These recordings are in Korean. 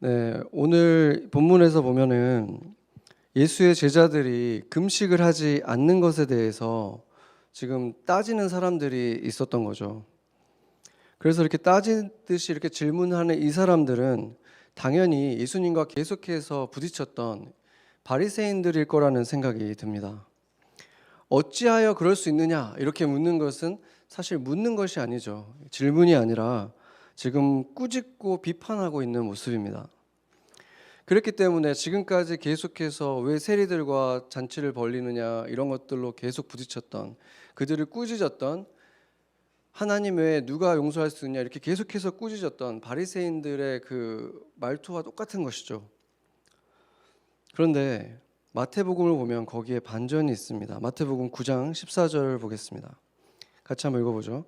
네, 오늘 본문에서 보면은 예수의 제자들이 금식을 하지 않는 것에 대해서 지금 따지는 사람들이 있었던 거죠. 그래서 이렇게 따지듯이 이렇게 질문하는 이 사람들은 당연히 예수님과 계속해서 부딪혔던 바리새인들일 거라는 생각이 듭니다. 어찌하여 그럴 수 있느냐 이렇게 묻는 것은 사실 묻는 것이 아니죠. 질문이 아니라 지금 꾸짖고 비판하고 있는 모습입니다. 그렇기 때문에 지금까지 계속해서 왜 세리들과 잔치를 벌리느냐 이런 것들로 계속 부딪혔던, 그들을 꾸짖었던, 하나님 외에 누가 용서할 수 있냐 이렇게 계속해서 꾸짖었던 바리새인들의 그 말투와 똑같은 것이죠. 그런데 마태복음을 보면 거기에 반전이 있습니다. 마태복음 9장 14절 보겠습니다. 같이 한번 읽어보죠.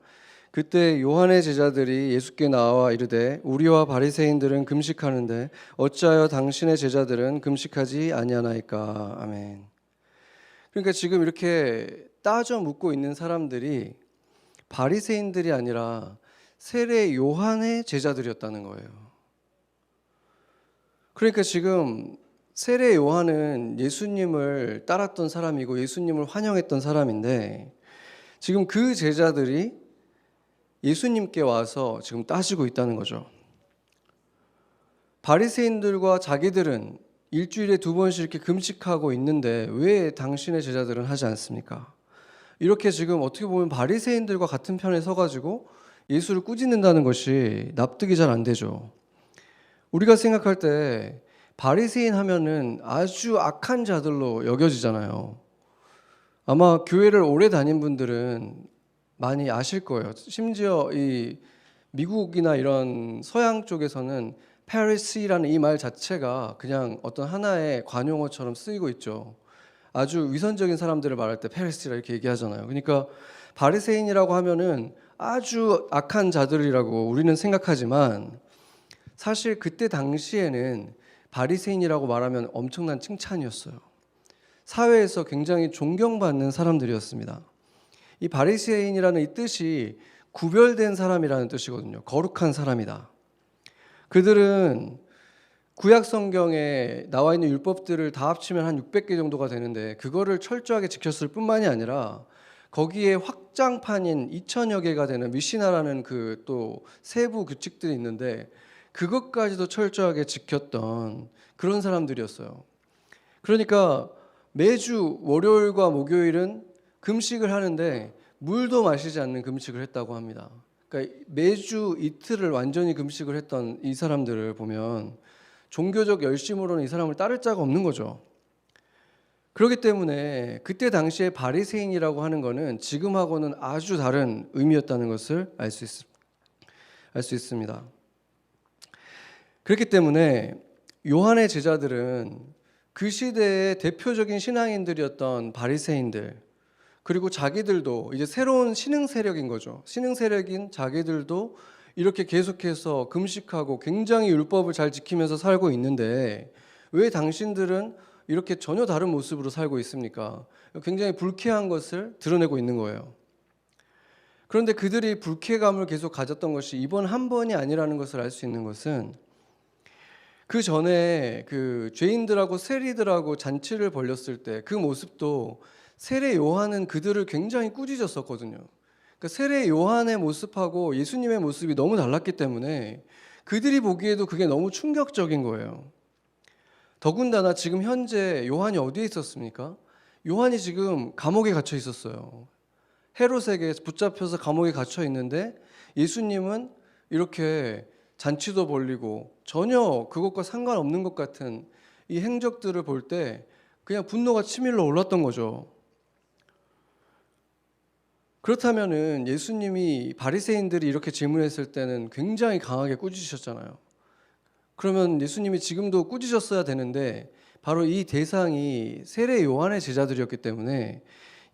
그때 요한의 제자들이 예수께 나와 이르되 우리와 바리새인들은 금식하는데 어찌하여 당신의 제자들은 금식하지 아니하나이까. 아멘. 그러니까 지금 이렇게 따져 묻고 있는 사람들이 바리새인들이 아니라 세례 요한의 제자들이었다는 거예요. 그러니까 지금 세례 요한은 예수님을 따랐던 사람이고 예수님을 환영했던 사람인데 지금 그 제자들이 예수님께 와서 지금 따지고 있다는 거죠. 바리새인들과 자기들은 일주일에 2번씩 이렇게 금식하고 있는데 왜 당신의 제자들은 하지 않습니까? 이렇게 지금 어떻게 보면 바리새인들과 같은 편에 서가지고 예수를 꾸짖는다는 것이 납득이 잘 안 되죠. 우리가 생각할 때 바리새인 하면은 아주 악한 자들로 여겨지잖아요. 아마 교회를 오래 다닌 분들은 많이 아실 거예요. 심지어 이 미국이나 이런 서양 쪽에서는 Pharisee라는 이 말 자체가 그냥 어떤 하나의 관용어처럼 쓰이고 있죠. 아주 위선적인 사람들을 말할 때 Pharisee라 이렇게 얘기하잖아요. 그러니까 바리새인이라고 하면은 아주 악한 자들이라고 우리는 생각하지만 사실 그때 당시에는 바리새인이라고 말하면 엄청난 칭찬이었어요. 사회에서 굉장히 존경받는 사람들이었습니다. 이 바리새인이라는 이 뜻이 구별된 사람이라는 뜻이거든요. 거룩한 사람이다. 그들은 구약 성경에 나와 있는 율법들을 다 합치면 한 600개 정도가 되는데 그거를 철저하게 지켰을 뿐만이 아니라 거기에 확장판인 2000여 개가 되는 미시나라는 그 또 세부 규칙들이 있는데 그것까지도 철저하게 지켰던 그런 사람들이었어요. 그러니까 매주 월요일과 목요일은 금식을 하는데 물도 마시지 않는 금식을 했다고 합니다. 그러니까 매주 이틀을 완전히 금식을 했던 이 사람들을 보면 종교적 열심으로는 이 사람을 따를 자가 없는 거죠. 그렇기 때문에 그때 당시에 바리새인이라고 하는 것은 지금하고는 아주 다른 의미였다는 것을 알 수 있습니다. 그렇기 때문에 요한의 제자들은 그 시대의 대표적인 신앙인들이었던 바리새인들, 그리고 자기들도 이제 새로운 신흥 세력인 거죠. 신흥 세력인 자기들도 이렇게 계속해서 금식하고 굉장히 율법을 잘 지키면서 살고 있는데 왜 당신들은 이렇게 전혀 다른 모습으로 살고 있습니까? 굉장히 불쾌한 것을 드러내고 있는 거예요. 그런데 그들이 불쾌감을 계속 가졌던 것이 이번 한 번이 아니라는 것을 알 수 있는 것은 그 전에 그 죄인들하고 세리들하고 잔치를 벌렸을 때 그 모습도 세례 요한은 그들을 굉장히 꾸짖었었거든요. 그러니까 세례 요한의 모습하고 예수님의 모습이 너무 달랐기 때문에 그들이 보기에도 그게 너무 충격적인 거예요. 더군다나 지금 현재 요한이 어디에 있었습니까? 요한이 지금 감옥에 갇혀 있었어요. 헤롯에게 붙잡혀서 감옥에 갇혀 있는데 예수님은 이렇게 잔치도 벌리고 전혀 그것과 상관없는 것 같은 이 행적들을 볼 때 그냥 분노가 치밀러 올랐던 거죠. 그렇다면은 예수님이 바리새인들이 이렇게 질문했을 때는 굉장히 강하게 꾸짖으셨잖아요. 그러면 예수님이 지금도 꾸짖었어야 되는데 바로 이 대상이 세례 요한의 제자들이었기 때문에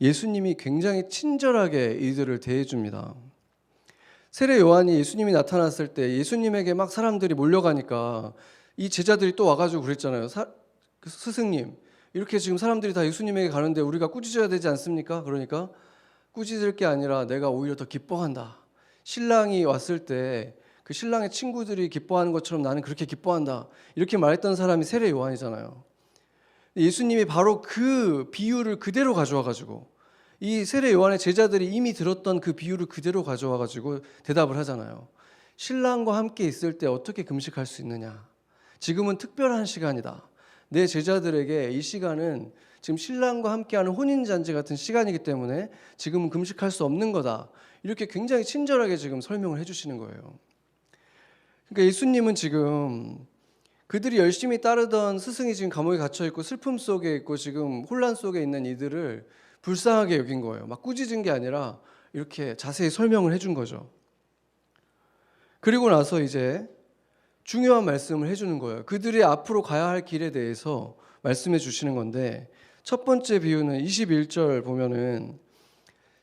예수님이 굉장히 친절하게 이들을 대해줍니다. 세례 요한이 예수님이 나타났을 때 예수님에게 막 사람들이 몰려가니까 이 제자들이 또 와가지고 그랬잖아요. 스승님, 이렇게 지금 사람들이 다 예수님에게 가는데 우리가 꾸짖어야 되지 않습니까? 그러니까 꾸짖을 게 아니라 내가 오히려 더 기뻐한다. 신랑이 왔을 때 그 신랑의 친구들이 기뻐하는 것처럼 나는 그렇게 기뻐한다. 이렇게 말했던 사람이 세례 요한이잖아요. 예수님이 바로 그 비유를 그대로 가져와 가지고 이 세례 요한의 제자들이 이미 들었던 그 비유를 그대로 가져와 가지고 대답을 하잖아요. 신랑과 함께 있을 때 어떻게 금식할 수 있느냐? 지금은 특별한 시간이다. 내 제자들에게 이 시간은 지금 신랑과 함께하는 혼인잔치 같은 시간이기 때문에 지금은 금식할 수 없는 거다. 이렇게 굉장히 친절하게 지금 설명을 해주시는 거예요. 그러니까 예수님은 지금 그들이 열심히 따르던 스승이 지금 감옥에 갇혀 있고 슬픔 속에 있고 지금 혼란 속에 있는 이들을 불쌍하게 여긴 거예요. 막 꾸짖은 게 아니라 이렇게 자세히 설명을 해준 거죠. 그리고 나서 이제 중요한 말씀을 해주는 거예요. 그들이 앞으로 가야 할 길에 대해서 말씀해 주시는 건데, 첫 번째 비유는 21절 보면은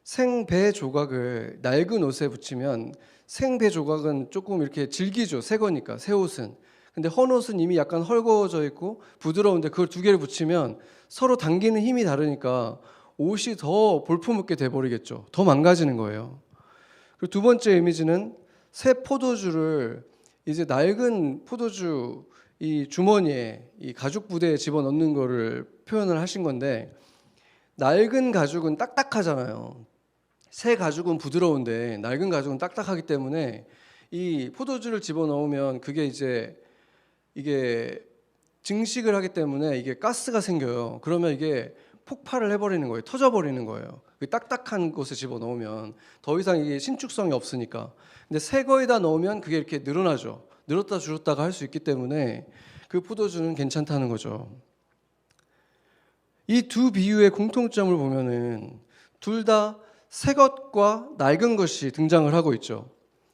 생배 조각을 낡은 옷에 붙이면, 생배 조각은 조금 이렇게 질기죠. 새 거니까, 새 옷은. 근데 헌 옷은 이미 약간 헐거워져 있고 부드러운데 그걸 두 개를 붙이면 서로 당기는 힘이 다르니까 옷이 더 볼품없게 돼버리겠죠. 더 망가지는 거예요. 그리고 두 번째 이미지는 새 포도주를 이제 낡은 포도주 이 주머니에 이 가죽 부대에 집어넣는 거를 표현을 하신 건데, 낡은 가죽은 딱딱하잖아요. 새 가죽은 부드러운데 낡은 가죽은 딱딱하기 때문에 이 포도주를 집어넣으면 그게 이게 증식을 하기 때문에 이게 가스가 생겨요. 그러면 이게 폭발을 해버리는 거예요. 터져버리는 거예요. 그 딱딱한 곳에 집어넣으면 더 이상 이게 신축성이 없으니까. 근데 새 거에다 넣으면 그게 이렇게 늘어나죠. 늘었다 줄었다가 할 수 있기 때문에 그 포도주는 괜찮다는 거죠. 이 두 비유의 공통점을 보면은 둘 다 새 것과 낡은 것이 등장을 하고 있죠.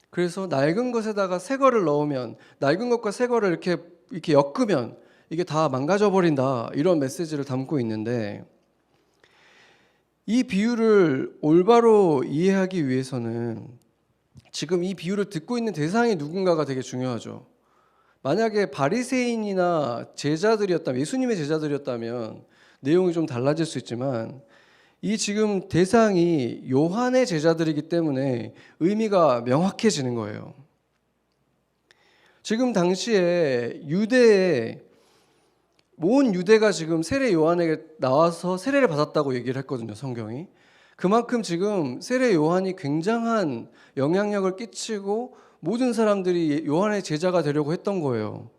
그래서 낡은 것에다가 새 거를 넣으면, 낡은 것과 새 거를 이렇게 엮으면 이게 다 망가져 버린다, 이런 메시지를 담고 있는데, 이 비유를 올바로 이해하기 위해서는 지금 이 비유를 듣고 있는 대상이 누군가가 되게 중요하죠. 만약에 바리새인이나 제자들이었다면, 예수님의 제자들이었다면 내용이 좀 달라질 수 있지만, 이 지금 대상이 요한의 제자들이기 때문에 의미가 명확해지는 거예요. 지금 당시에 온 유대가 지금 세례 요한에게 나와서 세례를 받았다고 얘기를 했거든요, 성경이. 그만큼 지금 세례 요한이 굉장한 영향력을 끼치고 모든 사람들이 요한의 제자가 되려고 했던 거예요.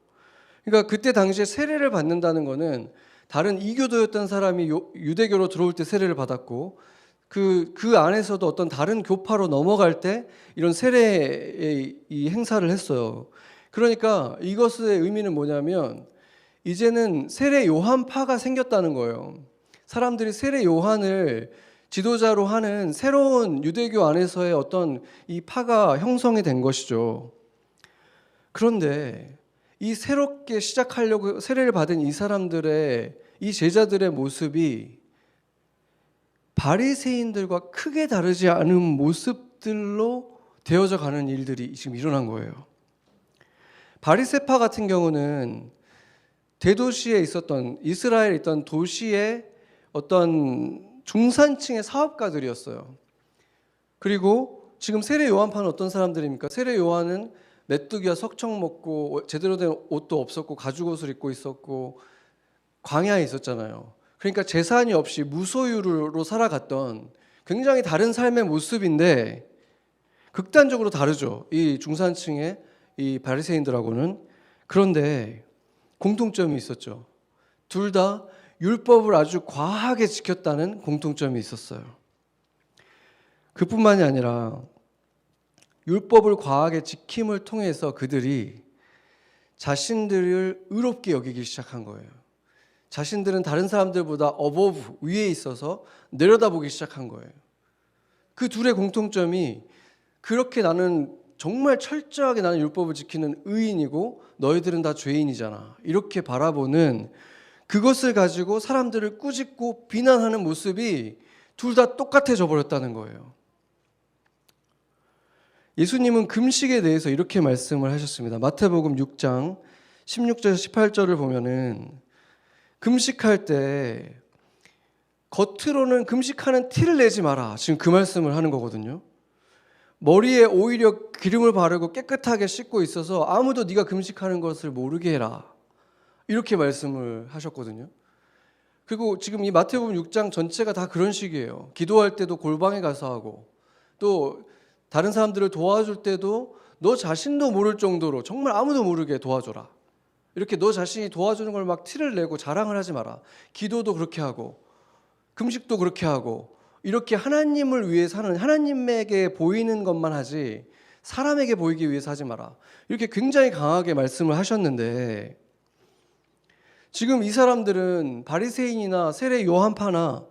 그러니까 그때 당시에 세례를 받는다는 거는 다른 이교도였던 사람이 유대교로 들어올 때 세례를 받았고, 그 안에서도 어떤 다른 교파로 넘어갈 때 이런 세례의 이 행사를 했어요. 그러니까 이것의 의미는 뭐냐면 이제는 세례 요한파가 생겼다는 거예요. 사람들이 세례 요한을 지도자로 하는 새로운 유대교 안에서의 어떤 이 파가 형성이 된 것이죠. 그런데 이 새롭게 시작하려고 세례를 받은 이 사람들의, 이 제자들의 모습이 바리새인들과 크게 다르지 않은 모습들로 되어져 가는 일들이 지금 일어난 거예요. 바리새파 같은 경우는 대도시에 있었던, 이스라엘에 있던 도시의 어떤 중산층의 사업가들이었어요. 그리고 지금 세례 요한파는 어떤 사람들입니까? 세례 요한은 메뚜기와 석청 먹고 제대로 된 옷도 없었고 가죽 옷을 입고 있었고 광야에 있었잖아요. 그러니까 재산이 없이 무소유로 살아갔던 굉장히 다른 삶의 모습인데, 극단적으로 다르죠, 이 중산층의 이 바리새인들하고는. 그런데 공통점이 있었죠. 둘 다 율법을 아주 과하게 지켰다는 공통점이 있었어요. 그뿐만이 아니라 율법을 과하게 지킴을 통해서 그들이 자신들을 의롭게 여기기 시작한 거예요. 자신들은 다른 사람들보다 어버브, 위에 있어서 내려다보기 시작한 거예요. 그 둘의 공통점이, 그렇게 나는 정말 철저하게 나는 율법을 지키는 의인이고 너희들은 다 죄인이잖아, 이렇게 바라보는 그것을 가지고 사람들을 꾸짖고 비난하는 모습이 둘 다 똑같아져 버렸다는 거예요. 예수님은 금식에 대해서 이렇게 말씀을 하셨습니다. 마태복음 6장 16절 18절을 보면은 금식할 때 겉으로는 금식하는 티를 내지 마라, 지금 그 말씀을 하는 거거든요. 머리에 오히려 기름을 바르고 깨끗하게 씻고 있어서 아무도 네가 금식하는 것을 모르게 해라. 이렇게 말씀을 하셨거든요. 그리고 지금 이 마태복음 6장 전체가 다 그런 식이에요. 기도할 때도 골방에 가서 하고, 또 다른 사람들을 도와줄 때도 너 자신도 모를 정도로 정말 아무도 모르게 도와줘라. 이렇게 너 자신이 도와주는 걸 막 티를 내고 자랑을 하지 마라. 기도도 그렇게 하고 금식도 그렇게 하고, 이렇게 하나님을 위해 사는, 하나님에게 보이는 것만 하지 사람에게 보이기 위해서 하지 마라. 이렇게 굉장히 강하게 말씀을 하셨는데, 지금 이 사람들은 바리새인이나 세례 요한파나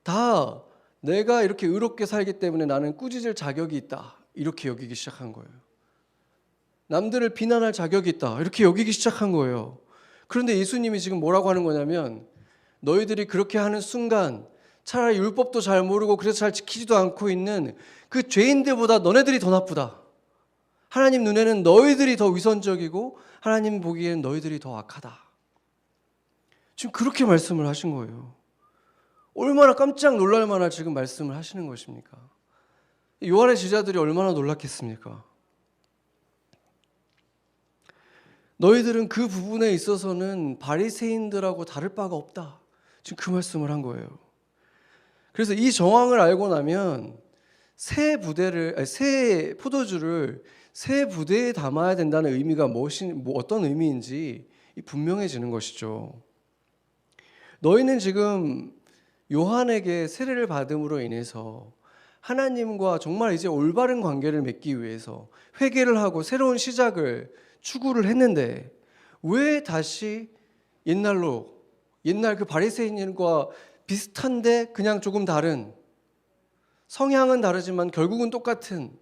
다 내가 이렇게 의롭게 살기 때문에 나는 꾸짖을 자격이 있다, 이렇게 여기기 시작한 거예요. 남들을 비난할 자격이 있다, 이렇게 여기기 시작한 거예요. 그런데 예수님이 지금 뭐라고 하는 거냐면, 너희들이 그렇게 하는 순간 차라리 율법도 잘 모르고 그래서 잘 지키지도 않고 있는 그 죄인들보다 너네들이 더 나쁘다. 하나님 눈에는 너희들이 더 위선적이고 하나님 보기엔 너희들이 더 악하다. 지금 그렇게 말씀을 하신 거예요. 얼마나 깜짝 놀랄 만한 지금 말씀을 하시는 것입니까? 요한의 제자들이 얼마나 놀랐겠습니까? 너희들은 그 부분에 있어서는 바리새인들하고 다를 바가 없다. 지금 그 말씀을 한 거예요. 그래서 이 정황을 알고 나면 새 포도주를 새 부대에 담아야 된다는 의미가 어떤 의미인지 분명해지는 것이죠. 너희는 지금 요한에게 세례를 받음으로 인해서 하나님과 정말 이제 올바른 관계를 맺기 위해서 회개를 하고 새로운 시작을 추구를 했는데, 왜 다시 옛날 그 바리새인과 비슷한데 그냥 조금 다른, 성향은 다르지만 결국은 똑같은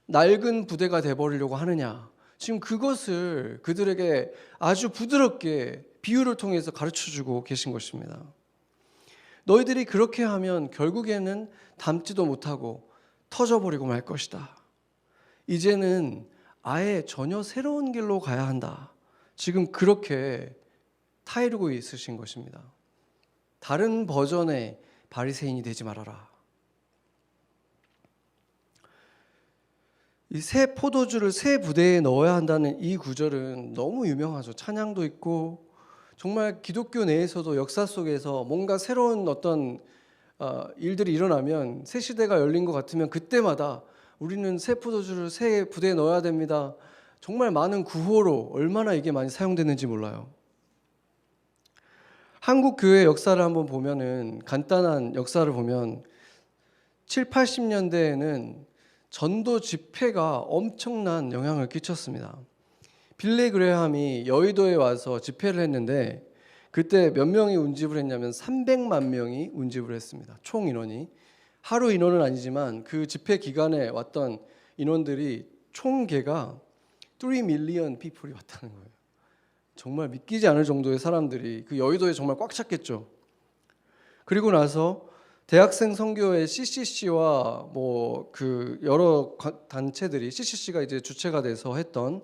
낡은 부대가 돼버리려고 하느냐. 지금 그것을 그들에게 아주 부드럽게 비유를 통해서 가르쳐주고 계신 것입니다. 너희들이 그렇게 하면 결국에는 담지도 못하고 터져버리고 말 것이다. 이제는 아예 전혀 새로운 길로 가야 한다. 지금 그렇게 타이르고 있으신 것입니다. 다른 버전의 바리새인이 되지 말아라. 이 새 포도주를 새 부대에 넣어야 한다는 이 구절은 너무 유명하죠. 찬양도 있고 정말 기독교 내에서도 역사 속에서 뭔가 새로운 어떤 일들이 일어나면, 새 시대가 열린 것 같으면 그때마다 우리는 새 포도주를 새 부대에 넣어야 됩니다. 정말 많은 구호로 얼마나 이게 많이 사용됐는지 몰라요. 한국 교회 역사를 한번 보면은, 간단한 역사를 보면 7, 80년대에는 전도 집회가 엄청난 영향을 끼쳤습니다. 빌리 그레함이 여의도에 와서 집회를 했는데, 그때 몇 명이 운집을 했냐면 300만 명이 운집을 했습니다. 총 인원이. 하루 인원은 아니지만 그 집회 기간에 왔던 인원들이 총계가 3 밀리언 피플이 왔다는 거예요. 정말 믿기지 않을 정도의 사람들이 그 여의도에 정말 꽉 찼겠죠. 그리고 나서 대학생 선교회 CCC와 그 여러 단체들이, CCC가 이제 주체가 돼서 했던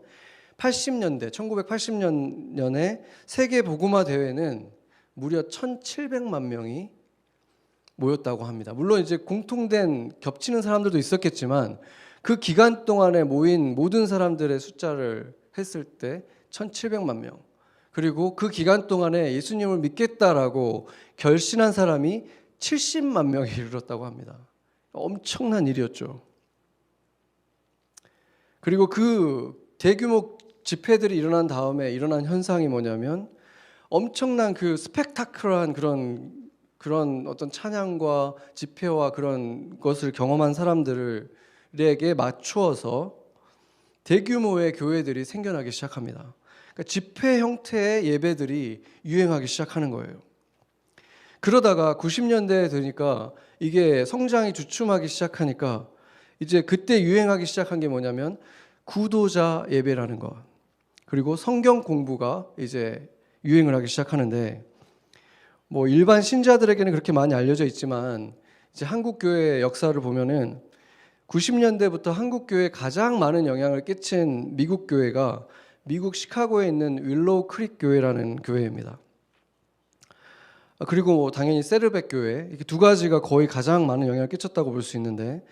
1980년에 세계 복음화 대회는 무려 1,700만 명이 모였다고 합니다. 물론 이제 공통된 겹치는 사람들도 있었겠지만 그 기간 동안에 모인 모든 사람들의 숫자를 했을 때 1,700만 명. 그리고 그 기간 동안에 예수님을 믿겠다라고 결심한 사람이 70만 명에 이르렀다고 합니다. 엄청난 일이었죠. 그리고 그 대규모 집회들이 일어난 다음에 일어난 현상이 뭐냐면, 엄청난 그 스펙타클한 그런 어떤 찬양과 집회와 그런 것을 경험한 사람들에게 맞추어서 대규모의 교회들이 생겨나기 시작합니다. 그러니까 집회 형태의 예배들이 유행하기 시작하는 거예요. 그러다가 90년대에 되니까 이게 성장이 주춤하기 시작하니까, 이제 그때 유행하기 시작한 게 뭐냐면 구도자 예배라는 것, 그리고 성경 공부가 이제 유행을 하기 시작하는데, 일반 신자들에게는 그렇게 많이 알려져 있지만 이제 한국 교회의 역사를 보면은 90년대부터 한국 교회에 가장 많은 영향을 끼친 미국 교회가 미국 시카고에 있는 윌로우 크릭 교회라는 교회입니다. 그리고 당연히 세르백 교회, 이렇게 두 가지가 거의 가장 많은 영향을 끼쳤다고 볼 수 있는데,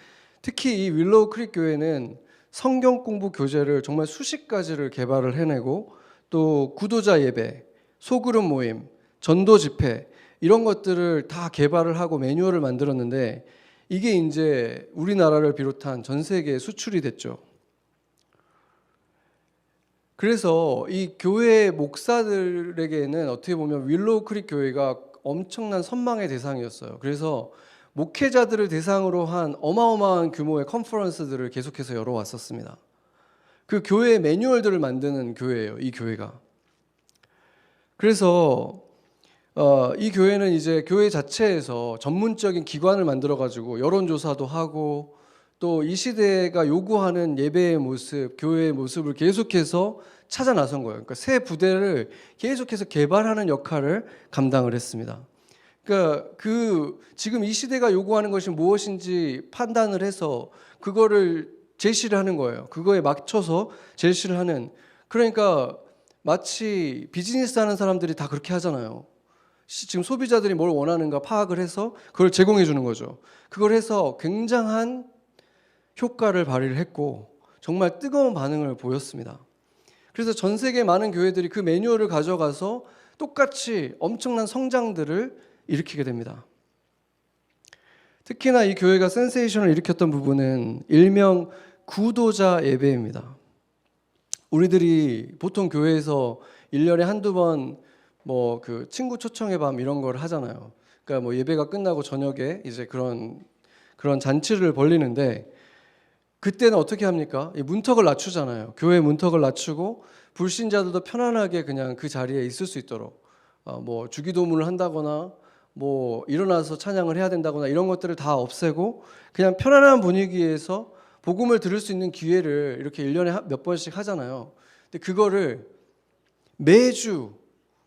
특히 이 윌로우 크릭 교회는 성경 공부 교재를 정말 수십 가지를 개발을 해내고 또 구도자 예배, 소그룹 모임, 전도 집회 이런 것들을 다 개발을 하고 매뉴얼을 만들었는데 이게 이제 우리나라를 비롯한 전 세계에 수출이 됐죠. 그래서 이 교회 목사들에게는 어떻게 보면 윌로우 크릭 교회가 엄청난 선망의 대상이었어요. 그래서 목회자들을 대상으로 한 어마어마한 규모의 컨퍼런스들을 계속해서 열어왔었습니다. 그 교회의 매뉴얼들을 만드는 교회예요, 이 교회가. 그래서 이 교회는 이제 교회 자체에서 전문적인 기관을 만들어가지고 여론조사도 하고 또 이 시대가 요구하는 예배의 모습, 교회의 모습을 계속해서 찾아 나선 거예요. 그러니까 새 부대를 계속해서 개발하는 역할을 감당을 했습니다. 그러니까 지금 이 시대가 요구하는 것이 무엇인지 판단을 해서 그거를 제시를 하는 거예요. 그거에 맞춰서 제시를 하는. 그러니까 마치 비즈니스 하는 사람들이 다 그렇게 하잖아요. 지금 소비자들이 뭘 원하는가 파악을 해서 그걸 제공해 주는 거죠. 그걸 해서 굉장한 효과를 발휘를 했고 정말 뜨거운 반응을 보였습니다. 그래서 전 세계 많은 교회들이 그 매뉴얼을 가져가서 똑같이 엄청난 성장들을 일으키게 됩니다. 특히나 이 교회가 센세이션을 일으켰던 부분은 일명 구도자 예배입니다. 우리들이 보통 교회에서 1년에 한두 번 뭐 그 친구 초청의 밤 이런 걸 하잖아요. 그러니까 뭐 예배가 끝나고 저녁에 이제 그런 잔치를 벌리는데 그때는 어떻게 합니까? 문턱을 낮추잖아요. 교회 문턱을 낮추고 불신자들도 편안하게 그냥 그 자리에 있을 수 있도록 뭐 주기도문을 한다거나 뭐 일어나서 찬양을 해야 된다거나 이런 것들을 다 없애고 그냥 편안한 분위기에서 복음을 들을 수 있는 기회를 이렇게 1년에 몇 번씩 하잖아요. 근데 그거를 매주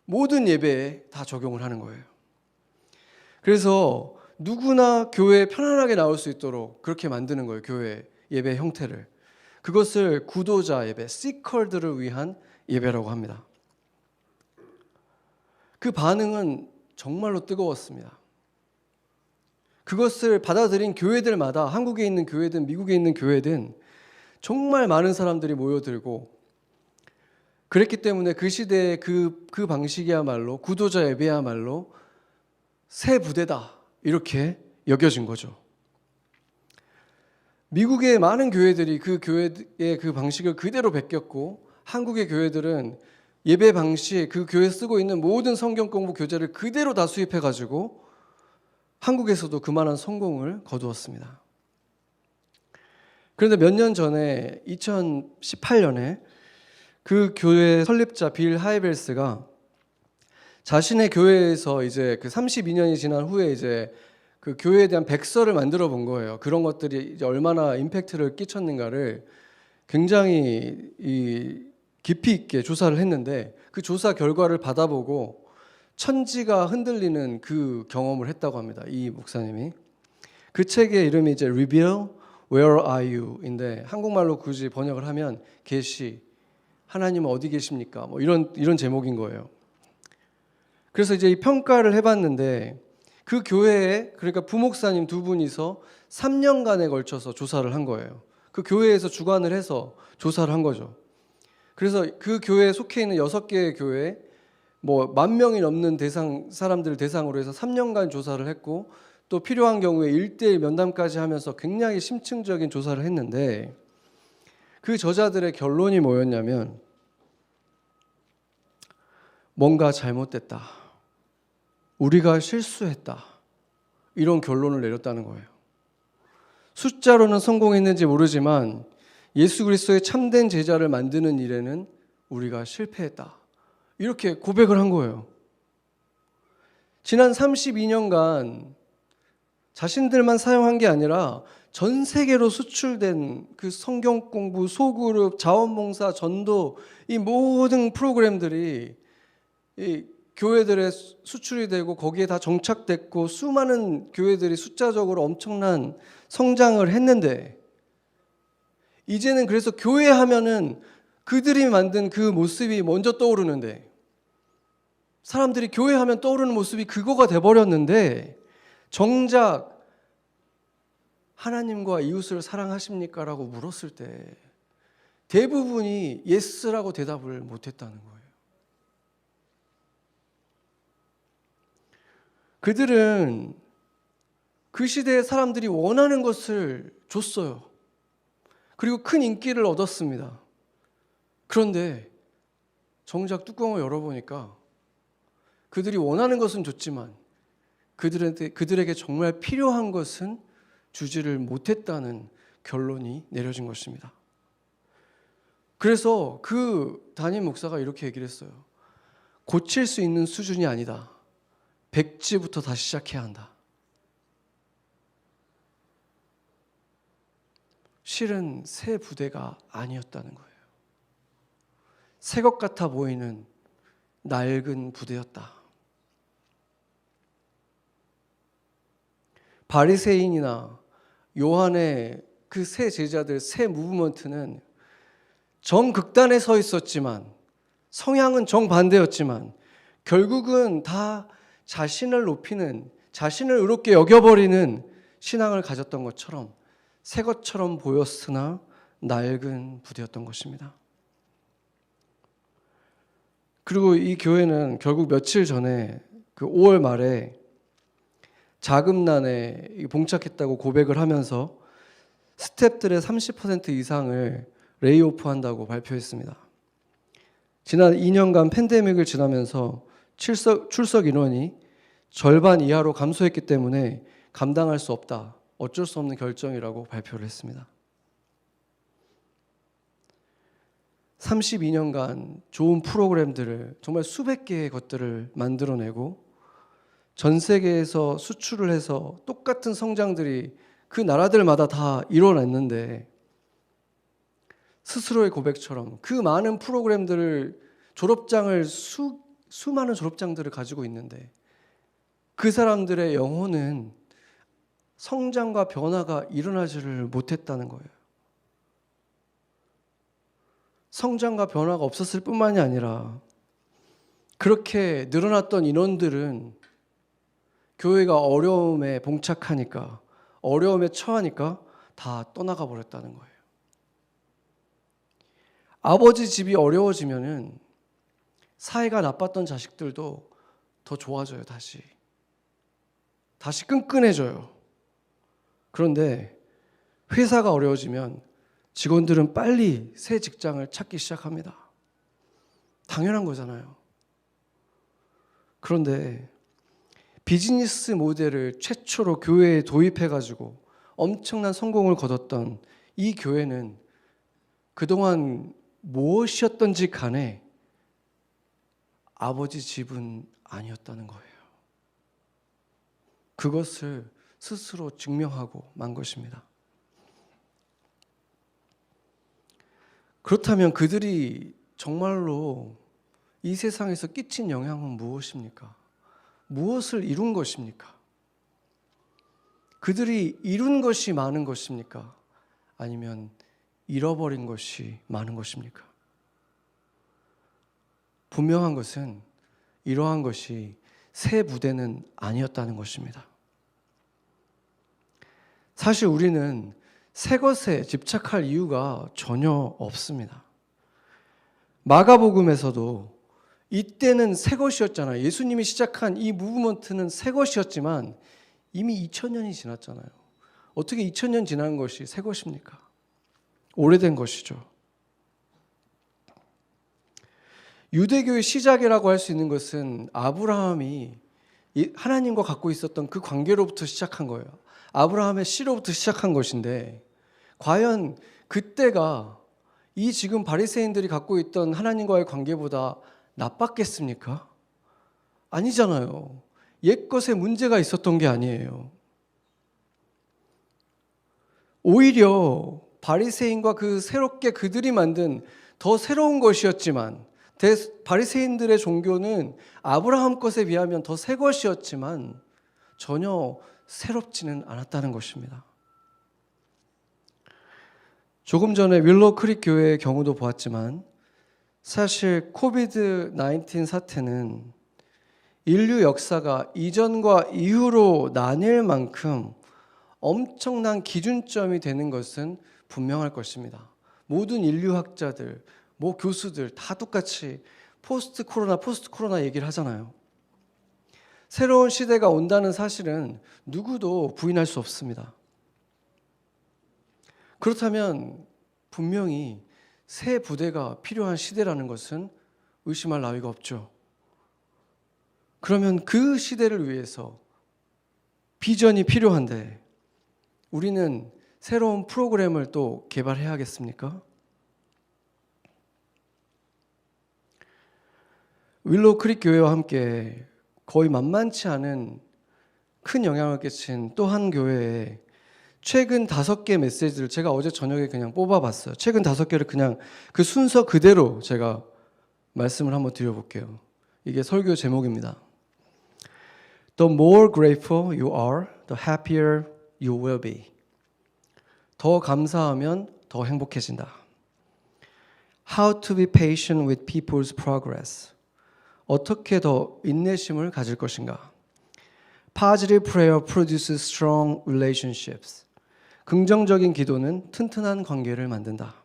모든 예배에 다 적용을 하는 거예요. 그래서 누구나 교회에 편안하게 나올 수 있도록 그렇게 만드는 거예요. 교회 예배 형태를. 그것을 구도자 예배, 시컬들을 위한 예배라고 합니다. 그 반응은 정말로 뜨거웠습니다. 그것을 받아들인 교회들마다 한국에 있는 교회든 미국에 있는 교회든 정말 많은 사람들이 모여들고 그랬기 때문에 그 시대의 그 방식이야말로 구도자 예배야말로 새 부대다 이렇게 여겨진 거죠. 미국의 많은 교회들이 그 교회의 그 방식을 그대로 베꼈고 한국의 교회들은 예배 방식, 그 교회 쓰고 있는 모든 성경 공부 교재를 그대로 다 수입해가지고 한국에서도 그만한 성공을 거두었습니다. 그런데 몇 년 전에 2018년에 그 교회 설립자 빌 하이벨스가 자신의 교회에서 이제 그 32년이 지난 후에 이제 그 교회에 대한 백서를 만들어 본 거예요. 그런 것들이 이제 얼마나 임팩트를 끼쳤는가를 굉장히 깊이 있게 조사를 했는데 그 조사 결과를 받아보고 천지가 흔들리는 그 경험을 했다고 합니다. 이 목사님이. 그 책의 이름이 이제 Reveal, Where Are You?인데 한국말로 굳이 번역을 하면 계시, 하나님은 어디 계십니까? 뭐 이런 제목인 거예요. 그래서 이제 이 평가를 해봤는데 그 교회에 그러니까 부목사님 두 분이서 3년간에 걸쳐서 조사를 한 거예요. 그 교회에서 주관을 해서 조사를 한 거죠. 그래서 그 교회에 속해 있는 6개의 교회 뭐 10,000명이 넘는 사람들을 대상으로 해서 3년간 조사를 했고 또 필요한 경우에 1:1 면담까지 하면서 굉장히 심층적인 조사를 했는데 그 저자들의 결론이 뭐였냐면 뭔가 잘못됐다. 우리가 실수했다. 이런 결론을 내렸다는 거예요. 숫자로는 성공했는지 모르지만 예수 그리스도의 참된 제자를 만드는 일에는 우리가 실패했다. 이렇게 고백을 한 거예요. 지난 32년간 자신들만 사용한 게 아니라 전 세계로 수출된 그 성경 공부, 소그룹, 자원봉사, 전도 이 모든 프로그램들이 이 교회들에 수출이 되고 거기에 다 정착됐고 수많은 교회들이 숫자적으로 엄청난 성장을 했는데 이제는 그래서 교회 하면은 그들이 만든 그 모습이 먼저 떠오르는데 사람들이 교회 하면 떠오르는 모습이 그거가 돼버렸는데 정작 하나님과 이웃을 사랑하십니까? 라고 물었을 때 대부분이 예스라고 대답을 못했다는 거예요. 그들은 그 시대의 사람들이 원하는 것을 줬어요. 그리고 큰 인기를 얻었습니다. 그런데 정작 뚜껑을 열어보니까 그들이 원하는 것은 줬지만 그들에게 정말 필요한 것은 주지를 못했다는 결론이 내려진 것입니다. 그래서 그 담임 목사가 이렇게 얘기를 했어요. 고칠 수 있는 수준이 아니다. 백지부터 다시 시작해야 한다. 실은 새 부대가 아니었다는 거예요. 새 것 같아 보이는 낡은 부대였다. 바리새인이나 요한의 그 새 제자들, 새 무브먼트는 정극단에 서 있었지만, 성향은 정반대였지만 결국은 다 자신을 높이는, 자신을 의롭게 여겨버리는 신앙을 가졌던 것처럼 새 것처럼 보였으나 낡은 부대였던 것입니다. 그리고 이 교회는 결국 며칠 전에 그 5월 말에 자금난에 봉착했다고 고백을 하면서 스태프들의 30% 이상을 레이오프한다고 발표했습니다. 지난 2년간 팬데믹을 지나면서 출석 인원이 절반 이하로 감소했기 때문에 감당할 수 없다. 어쩔 수 없는 결정이라고 발표를 했습니다. 32년간 좋은 프로그램들을, 정말 수백 개의 것들을 만들어내고 전 세계에서 수출을 해서 똑같은 성장들이 그 나라들마다 다 일어났는데, 스스로의 고백처럼 그 많은 프로그램들을, 졸업장을 수많은 졸업장들을 가지고 있는데 그 사람들의 영혼은 성장과 변화가 일어나지를 못했다는 거예요. 성장과 변화가 없었을 뿐만이 아니라 그렇게 늘어났던 인원들은 교회가 어려움에 봉착하니까, 어려움에 처하니까 다 떠나가 버렸다는 거예요. 아버지 집이 어려워지면은 사이가 나빴던 자식들도 더 좋아져요. 다시 끈끈해져요. 그런데 회사가 어려워지면 직원들은 빨리 새 직장을 찾기 시작합니다. 당연한 거잖아요. 그런데 비즈니스 모델을 최초로 교회에 도입해가지고 엄청난 성공을 거뒀던 이 교회는 그동안 무엇이었던지 간에 아버지 집은 아니었다는 거예요. 그것을 스스로 증명하고 만 것입니다. 그렇다면 그들이 정말로 이 세상에서 끼친 영향은 무엇입니까? 무엇을 이룬 것입니까? 그들이 이룬 것이 많은 것입니까? 아니면 잃어버린 것이 많은 것입니까? 분명한 것은 이러한 것이 새 부대는 아니었다는 것입니다. 사실 우리는 새 것에 집착할 이유가 전혀 없습니다. 마가복음에서도 이때는 새 것이었잖아요. 예수님이 시작한 이 무브먼트는 새 것이었지만 이미 2000년이 지났잖아요. 어떻게 2000년 지난 것이 새 것입니까? 오래된 것이죠. 유대교의 시작이라고 할 수 있는 것은 아브라함이 하나님과 갖고 있었던 그 관계로부터 시작한 거예요. 아브라함의 씨로부터 시작한 것인데, 과연 그때가 이 지금 바리새인들이 갖고 있던 하나님과의 관계보다 나빴겠습니까? 아니잖아요. 옛것에 문제가 있었던 게 아니에요. 오히려 바리새인과 그 새롭게 그들이 만든 더 새로운 것이었지만, 바리새인들의 종교는 아브라함 것에 비하면 더 새 것이었지만 전혀 새롭지는 않았다는 것입니다. 조금 전에 윌로우 크릭 교회의 경우도 보았지만, 사실 코비드-19 사태는 인류 역사가 이전과 이후로 나뉠 만큼 엄청난 기준점이 되는 것은 분명할 것입니다. 모든 인류학자들, 교수들 다 똑같이 포스트 코로나 얘기를 하잖아요. 새로운 시대가 온다는 사실은 누구도 부인할 수 없습니다. 그렇다면 분명히 새 부대가 필요한 시대라는 것은 의심할 나위가 없죠. 그러면 그 시대를 위해서 비전이 필요한데 우리는 새로운 프로그램을 또 개발해야겠습니까? 윌로우 크릭 교회와 함께 거의 만만치 않은 큰 영향을 끼친 또 한 교회에 최근 5개 메시지를 제가 어제 저녁에 그냥 뽑아봤어요. 최근 5개를 그냥 그 순서 그대로 제가 말씀을 한번 드려볼게요. 이게 설교 제목입니다. The more grateful you are, the happier you will be. 더 감사하면 더 행복해진다. How to be patient with people's progress. 어떻게 더 인내심을 가질 것인가. Positive prayer produces strong relationships. 긍정적인 기도는 튼튼한 관계를 만든다.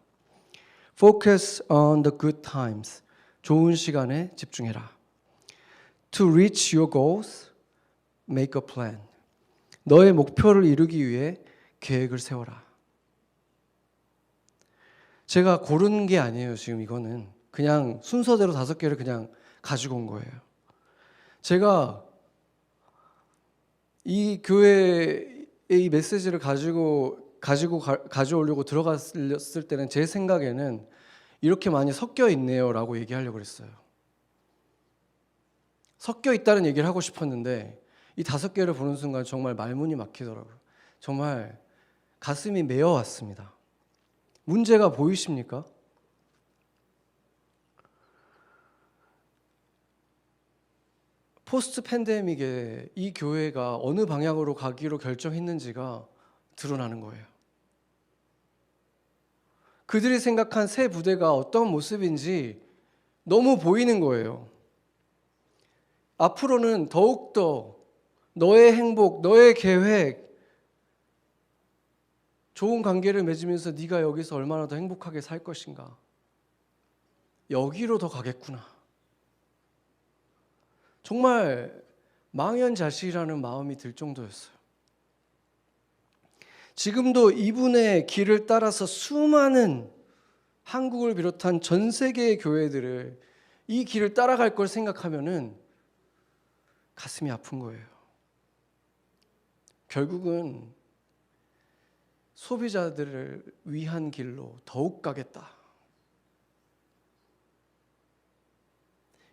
Focus on the good times. 좋은 시간에 집중해라. To reach your goals, make a plan. 너의 목표를 이루기 위해 계획을 세워라. 제가 고른 게 아니에요. 지금 이거는 그냥 순서대로 5개를 그냥 가지고 온 거예요. 제가 이 교회의 이 메시지를 가져오려고 들어갔을 때는 제 생각에는 이렇게 많이 섞여 있네요라고 얘기하려고 그랬어요. 섞여 있다는 얘기를 하고 싶었는데 이 5개를 보는 순간 정말 말문이 막히더라고요. 정말 가슴이 메어왔습니다. 문제가 보이십니까? 포스트 팬데믹에 이 교회가 어느 방향으로 가기로 결정했는지가 드러나는 거예요. 그들이 생각한 새 부대가 어떤 모습인지 너무 보이는 거예요. 앞으로는 더욱더 너의 행복, 너의 계획, 좋은 관계를 맺으면서 네가 여기서 얼마나 더 행복하게 살 것인가. 여기로 더 가겠구나. 정말 망연자실이라는 마음이 들 정도였어요. 지금도 이분의 길을 따라서 수많은 한국을 비롯한 전 세계의 교회들을 이 길을 따라갈 걸 생각하면은 가슴이 아픈 거예요. 결국은 소비자들을 위한 길로 더욱 가겠다.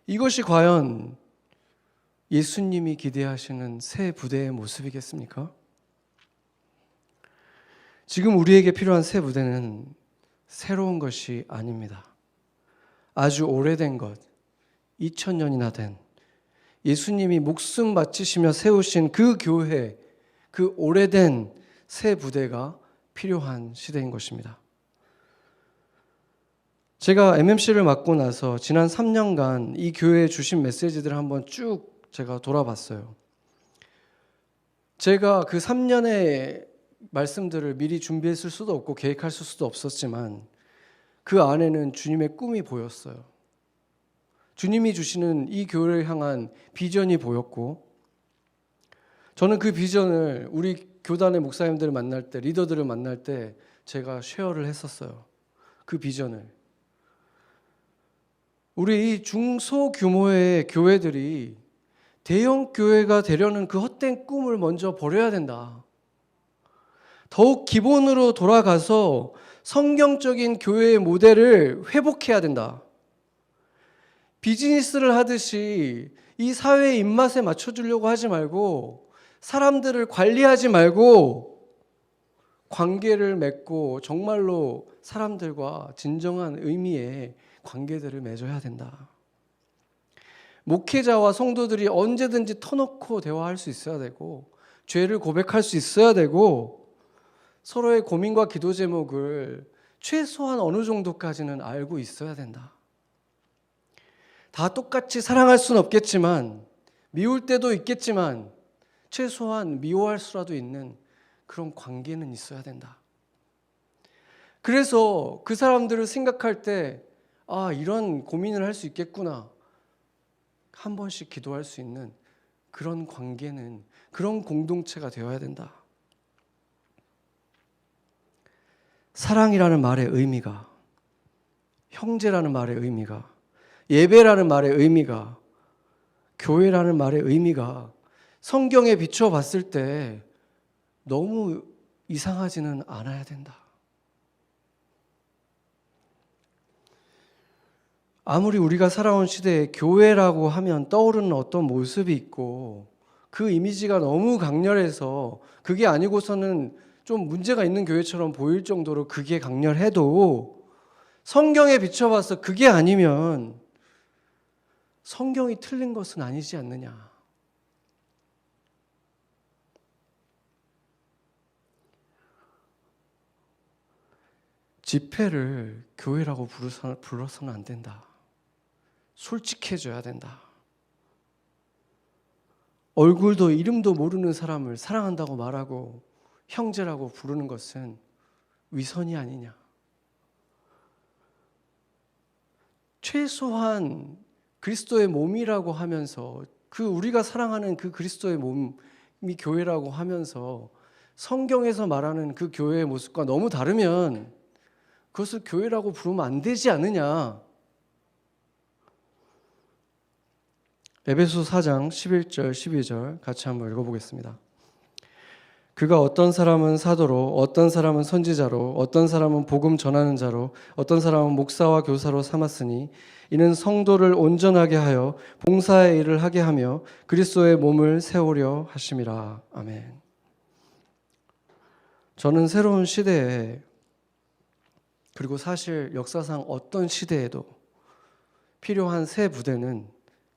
이것이 과연 예수님이 기대하시는 새 부대의 모습이겠습니까? 지금 우리에게 필요한 새 부대는 새로운 것이 아닙니다. 아주 오래된 것, 2000년이나 된 예수님이 목숨 바치시며 세우신 그 교회, 그 오래된 새 부대가 필요한 시대인 것입니다. 제가 MMC를 맡고 나서 지난 3년간 이 교회에 주신 메시지들을 한번 쭉 제가 돌아봤어요. 제가 그 3년의 말씀들을 미리 준비했을 수도 없고 계획할 수도 없었지만 그 안에는 주님의 꿈이 보였어요. 주님이 주시는 이 교회를 향한 비전이 보였고 저는 그 비전을 우리 교단의 목사님들을 만날 때, 리더들을 만날 때 제가 쉐어를 했었어요. 그 비전을. 우리 이 중소규모의 교회들이 대형 교회가 되려는 그 헛된 꿈을 먼저 버려야 된다. 더욱 기본으로 돌아가서 성경적인 교회의 모델을 회복해야 된다. 비즈니스를 하듯이 이 사회의 입맛에 맞춰주려고 하지 말고 사람들을 관리하지 말고 관계를 맺고 정말로 사람들과 진정한 의미의 관계들을 맺어야 된다. 목회자와 성도들이 언제든지 터놓고 대화할 수 있어야 되고 죄를 고백할 수 있어야 되고 서로의 고민과 기도 제목을 최소한 어느 정도까지는 알고 있어야 된다. 다 똑같이 사랑할 수는 없겠지만 미울 때도 있겠지만 최소한 미워할 수라도 있는 그런 관계는 있어야 된다. 그래서 그 사람들을 생각할 때 이런 고민을 할 수 있겠구나. 한 번씩 기도할 수 있는 그런 관계는, 그런 공동체가 되어야 된다. 사랑이라는 말의 의미가, 형제라는 말의 의미가, 예배라는 말의 의미가, 교회라는 말의 의미가 성경에 비추어 봤을 때 너무 이상하지는 않아야 된다. 아무리 우리가 살아온 시대에 교회라고 하면 떠오르는 어떤 모습이 있고 그 이미지가 너무 강렬해서 그게 아니고서는 좀 문제가 있는 교회처럼 보일 정도로 그게 강렬해도 성경에 비춰봐서 그게 아니면 성경이 틀린 것은 아니지 않느냐. 집회를 교회라고 불러서는 안 된다. 솔직해져야 된다. 얼굴도 이름도 모르는 사람을 사랑한다고 말하고 형제라고 부르는 것은 위선이 아니냐. 최소한 그리스도의 몸이라고 하면서 그 우리가 사랑하는 그 그리스도의 몸이 교회라고 하면서 성경에서 말하는 그 교회의 모습과 너무 다르면 그것을 교회라고 부르면 안 되지 않느냐. 에베소 4장 11절 12절 같이 한번 읽어보겠습니다. 그가 어떤 사람은 사도로, 어떤 사람은 선지자로, 어떤 사람은 복음 전하는 자로, 어떤 사람은 목사와 교사로 삼았으니 이는 성도를 온전하게 하여 봉사의 일을 하게 하며 그리스도의 몸을 세우려 하심이라. 아멘. 저는 새로운 시대에, 그리고 사실 역사상 어떤 시대에도 필요한 새 부대는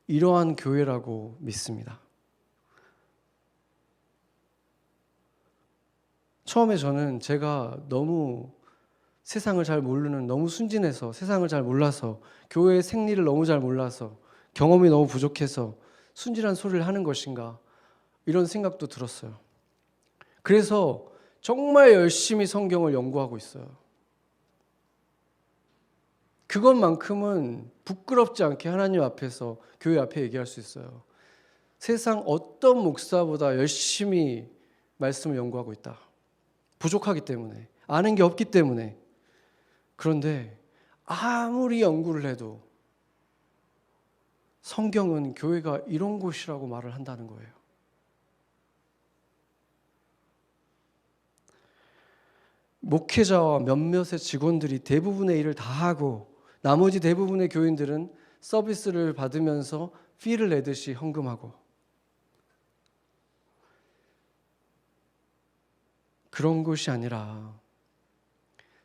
이러한 교회라고 믿습니다. 처음에 저는 제가 너무 세상을 잘 모르는, 너무 순진해서 세상을 잘 몰라서, 교회의 생리를 너무 잘 몰라서, 경험이 너무 부족해서 순진한 소리를 하는 것인가, 이런 생각도 들었어요. 그래서 정말 열심히 성경을 연구하고 있어요. 그것만큼은 부끄럽지 않게 하나님 앞에서, 교회 앞에 얘기할 수 있어요. 세상 어떤 목사보다 열심히 말씀을 연구하고 있다. 부족하기 때문에, 아는 게 없기 때문에. 그런데 아무리 연구를 해도 성경은 교회가 이런 곳이라고 말을 한다는 거예요. 목회자와 몇몇의 직원들이 대부분의 일을 다 하고 나머지 대부분의 교인들은 서비스를 받으면서 피를 내듯이 헌금하고, 그런 것이 아니라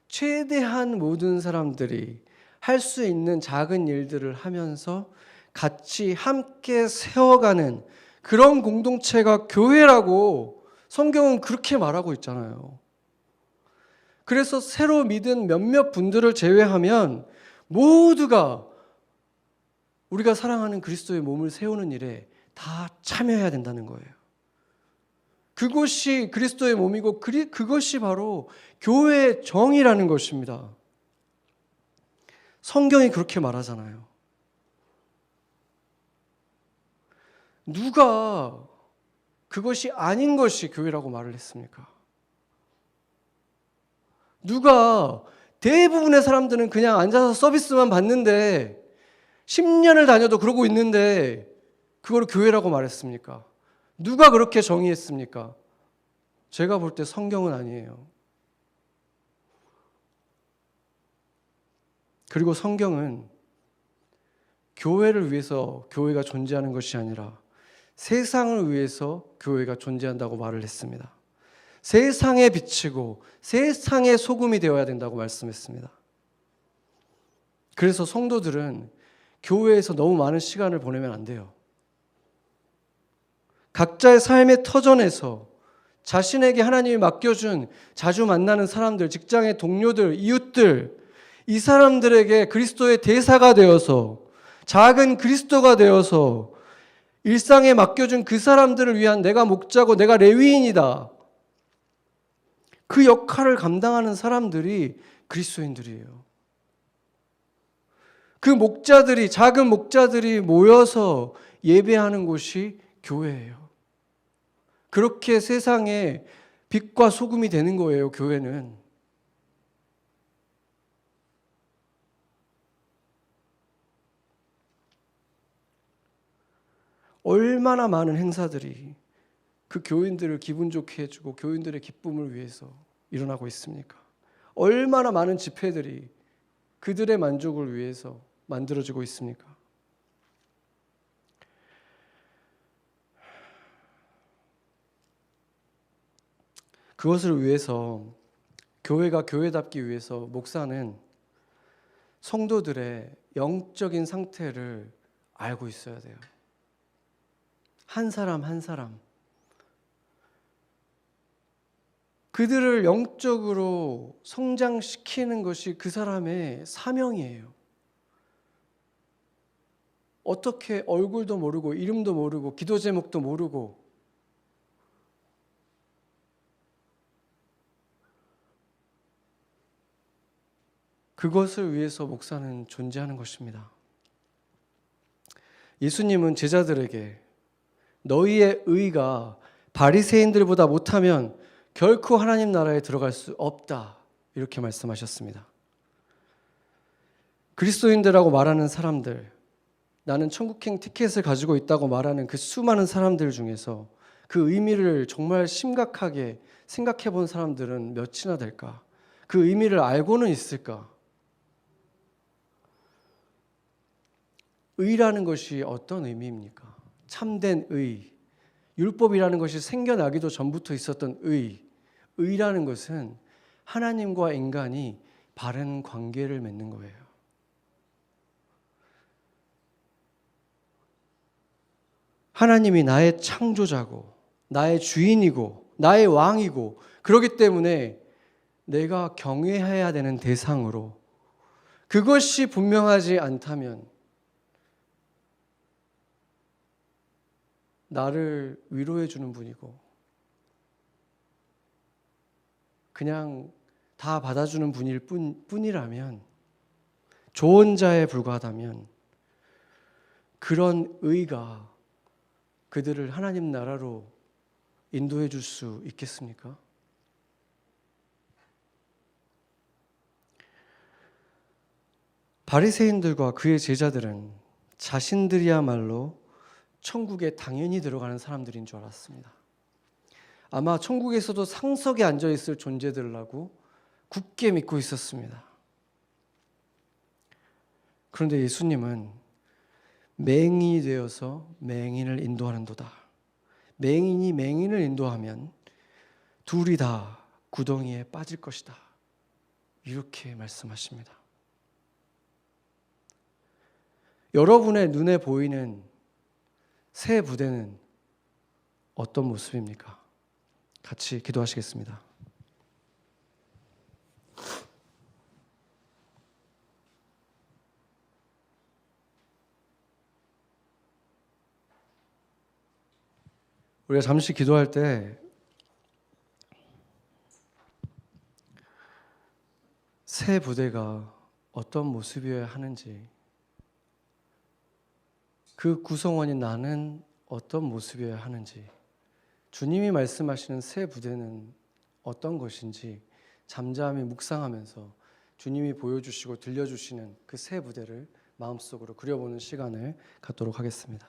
최대한 모든 사람들이 할 수 있는 작은 일들을 하면서 같이 함께 세워가는 그런 공동체가 교회라고 성경은 그렇게 말하고 있잖아요. 그래서 새로 믿은 몇몇 분들을 제외하면 모두가 우리가 사랑하는 그리스도의 몸을 세우는 일에 다 참여해야 된다는 거예요. 그것이 그리스도의 몸이고 그것이 바로 교회의 정의라는 것입니다. 성경이 그렇게 말하잖아요. 누가 그것이 아닌 것이 교회라고 말을 했습니까? 누가 대부분의 사람들은 그냥 앉아서 서비스만 받는데 10년을 다녀도 그러고 있는데 그걸 교회라고 말했습니까? 누가 그렇게 정의했습니까? 제가 볼 때 성경은 아니에요. 그리고 성경은 교회를 위해서 교회가 존재하는 것이 아니라 세상을 위해서 교회가 존재한다고 말을 했습니다. 세상에 비치고 세상의 소금이 되어야 된다고 말씀했습니다. 그래서 성도들은 교회에서 너무 많은 시간을 보내면 안 돼요. 각자의 삶의 터전에서 자신에게 하나님이 맡겨준 자주 만나는 사람들, 직장의 동료들, 이웃들, 이 사람들에게 그리스도의 대사가 되어서, 작은 그리스도가 되어서 일상에 맡겨준 그 사람들을 위한 내가 목자고 내가 레위인이다. 그 역할을 감당하는 사람들이 그리스도인들이에요. 그 목자들이, 작은 목자들이 모여서 예배하는 곳이 교회예요. 그렇게 세상에 빛과 소금이 되는 거예요, 교회는. 얼마나 많은 행사들이 그 교인들을 기분 좋게 해주고 교인들의 기쁨을 위해서 일어나고 있습니까? 얼마나 많은 집회들이 그들의 만족을 위해서 만들어지고 있습니까? 그것을 위해서, 교회가 교회답기 위해서 목사는 성도들의 영적인 상태를 알고 있어야 돼요. 한 사람 한 사람, 그들을 영적으로 성장시키는 것이 그 사람의 사명이에요. 어떻게 얼굴도 모르고 이름도 모르고 기도 제목도 모르고 그것을 위해서 목사는 존재하는 것입니다. 예수님은 제자들에게 너희의 의가 바리새인들보다 못하면 결코 하나님 나라에 들어갈 수 없다, 이렇게 말씀하셨습니다. 그리스도인들이라고 말하는 사람들, 나는 천국행 티켓을 가지고 있다고 말하는 그 수많은 사람들 중에서 그 의미를 정말 심각하게 생각해 본 사람들은 몇이나 될까? 그 의미를 알고는 있을까? 의라는 것이 어떤 의미입니까? 참된 의, 율법이라는 것이 생겨나기도 전부터 있었던 의, 의라는 것은 하나님과 인간이 바른 관계를 맺는 거예요. 하나님이 나의 창조자고 나의 주인이고 나의 왕이고, 그렇기 때문에 내가 경외해야 되는 대상으로, 그것이 분명하지 않다면 나를 위로해 주는 분이고 그냥 다 받아주는 분일 뿐이라면, 조언자에 불과하다면 그런 의가 그들을 하나님 나라로 인도해 줄 수 있겠습니까? 바리새인들과 그의 제자들은 자신들이야말로 천국에 당연히 들어가는 사람들인 줄 알았습니다. 아마 천국에서도 상석에 앉아 있을 존재들이라고 굳게 믿고 있었습니다. 그런데 예수님은 맹인이 되어서 맹인을 인도하는도다. 맹인이 맹인을 인도하면 둘이 다 구덩이에 빠질 것이다, 이렇게 말씀하십니다. 여러분의 눈에 보이는 새 부대는 어떤 모습입니까? 같이 기도하시겠습니다. 우리가 잠시 기도할 때 새 부대가 어떤 모습이어야 하는지, 그 구성원인 나는 어떤 모습이어야 하는지, 주님이 말씀하시는 새 부대는 어떤 것인지 잠잠히 묵상하면서 주님이 보여주시고 들려주시는 그 새 부대를 마음속으로 그려보는 시간을 갖도록 하겠습니다.